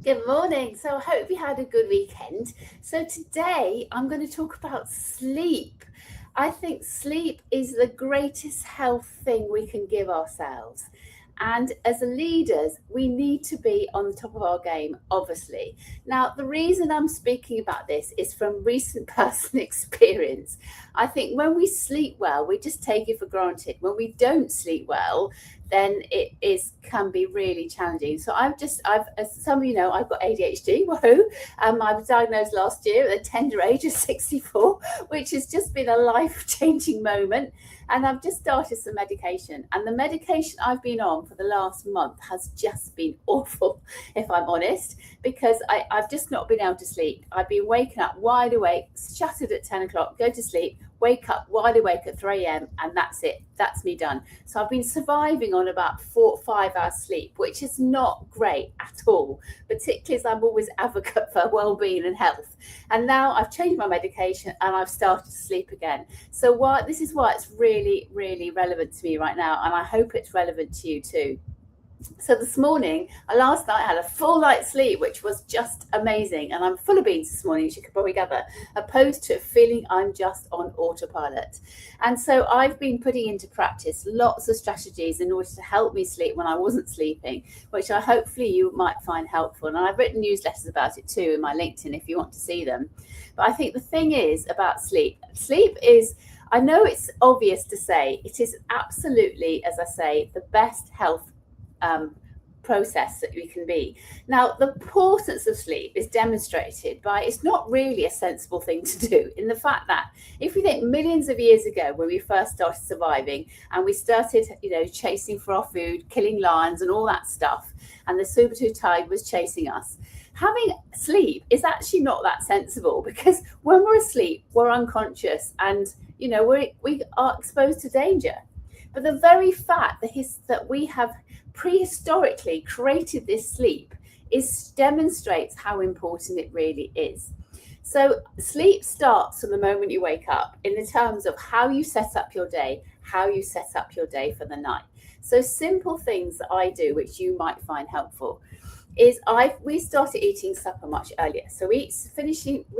Good morning. So I hope you had a good weekend. So today I'm going to talk about sleep. I think sleep is the greatest health thing we can give ourselves. And as leaders, we need to be on the top of our game, obviously. Now, the reason I'm speaking about this is from recent personal experience. I think when we sleep well, we just take it for granted. When we don't sleep well, then it is can be really challenging. So I've as some of you know, I've got ADHD. Woohoo! I was diagnosed last year at the tender age of 64, which has just been a life-changing moment. And I've just started some medication, and the medication I've been on for the last month has just been awful, if I'm honest, because I've just not been able to sleep. I've been waking up wide awake, shuttered at 10 o'clock, go to sleep, wake up wide awake at 3 a.m., and that's it. That's me done. So I've been surviving on about 4 or 5 hours sleep, which is not great at all, particularly as I'm always advocate for well-being and health. And now I've changed my medication and I've started to sleep again. So this is why it's really, really relevant to me right now, and I hope it's relevant to you too. So this morning, last night, I had a full night's sleep, which was just amazing. And I'm full of beans this morning, as you could probably gather, opposed to feeling I'm just on autopilot. And so I've been putting into practice lots of strategies in order to help me sleep when I wasn't sleeping, which I hopefully you might find helpful. And I've written newsletters about it too in my LinkedIn if you want to see them. But I think the thing is about sleep is, I know it's obvious to say, it is absolutely, as I say, the best health process that we can be. Now, the importance of sleep is demonstrated by it's not really a sensible thing to do, in the fact that if we think millions of years ago when we first started surviving and we started, chasing for our food, killing lions and all that stuff, and the saber-tooth tiger was chasing us, having sleep is actually not that sensible, because when we're asleep, we're unconscious and, we are exposed to danger. But the very fact that we have prehistorically created this sleep demonstrates how important it really is. So sleep starts from the moment you wake up in the terms of how you set up your day, how you set up your day for the night. So simple things that I do, which you might find helpful, is we started eating supper much earlier. So we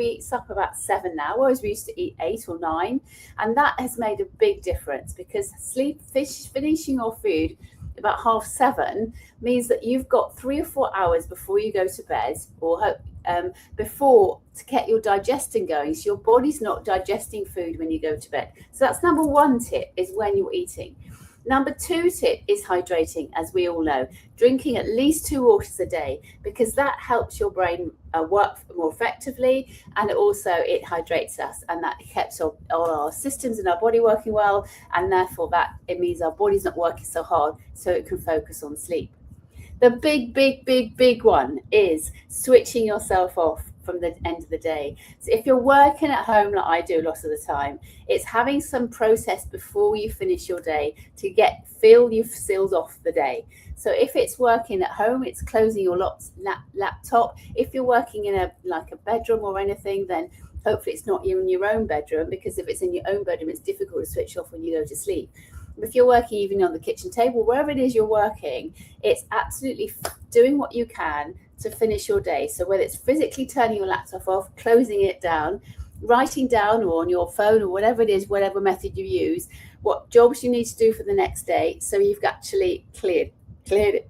eat supper about 7 now, whereas we used to eat 8 or 9, and that has made a big difference, because finishing your food about 7:30 means that you've got 3 or 4 hours before you go to bed, or before, to get your digestion going, so your body's not digesting food when you go to bed. So that's number one tip, is when you're eating. Number two tip is hydrating, as we all know, drinking at least 2 waters a day, because that helps your brain work more effectively, and also it hydrates us, and that keeps all our systems in our body working well, and therefore it means our body's not working so hard, so it can focus on sleep. The big one is switching yourself off from the end of the day. So if you're working at home like I do a lot of the time, it's having some process before you finish your day to feel you've sealed off the day. So if it's working at home, it's closing your laptop. If you're working in a bedroom or anything, then hopefully it's not in your own bedroom, because if it's in your own bedroom, it's difficult to switch off when you go to sleep. If you're working even on the kitchen table, wherever it is you're working, it's absolutely doing what you can to finish your day. So whether it's physically turning your laptop off, closing it down, writing down, or on your phone, or whatever it is, whatever method you use, what jobs you need to do for the next day, so you've actually cleared it.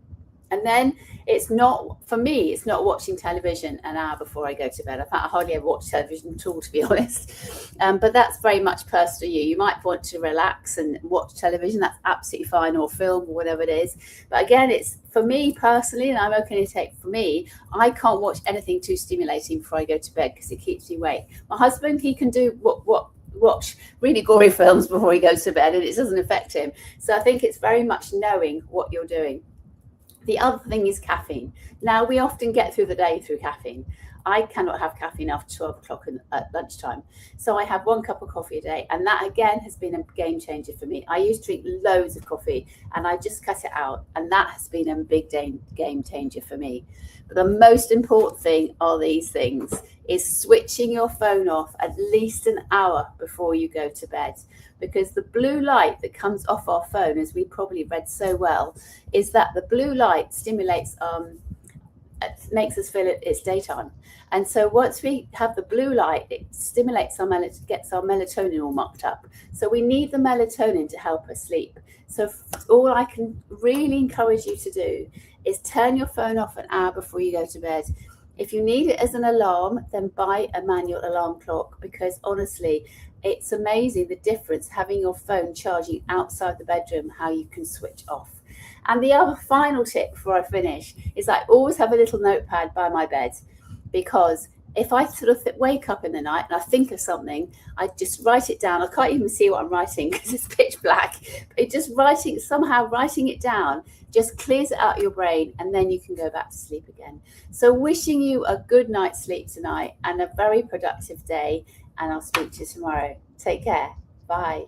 And then it's not watching television an hour before I go to bed. In fact, I hardly ever watch television at all, to be honest. But that's very much personal to you. You might want to relax and watch television. That's absolutely fine, or film, or whatever it is. But again, it's for me personally, and I'm okay to take for me, I can't watch anything too stimulating before I go to bed, because it keeps me awake. My husband, he can do watch really gory films before he goes to bed, and it doesn't affect him. So I think it's very much knowing what you're doing. The other thing is caffeine. Now, we often get through the day through caffeine. I cannot have caffeine after 12 o'clock at lunchtime. So I have 1 cup of coffee a day. And that, again, has been a game changer for me. I used to drink loads of coffee, and I just cut it out. And that has been a big game changer for me. But the most important thing are these things, is switching your phone off at least an hour before you go to bed. Because the blue light that comes off our phone, as we probably read so well, is that the blue light stimulates makes us feel it's daytime. And so once we have the blue light, it stimulates gets our melatonin all mucked up. So we need the melatonin to help us sleep. So all I can really encourage you to do is turn your phone off an hour before you go to bed. If you need it as an alarm, then buy a manual alarm clock, because honestly, it's amazing the difference having your phone charging outside the bedroom, how you can switch off. And the other final tip before I finish is I always have a little notepad by my bed, because if I sort of wake up in the night and I think of something, I just write it down. I can't even see what I'm writing because it's pitch black. But just writing it down just clears it out of your brain, and then you can go back to sleep again. So wishing you a good night's sleep tonight and a very productive day, and I'll speak to you tomorrow. Take care. Bye.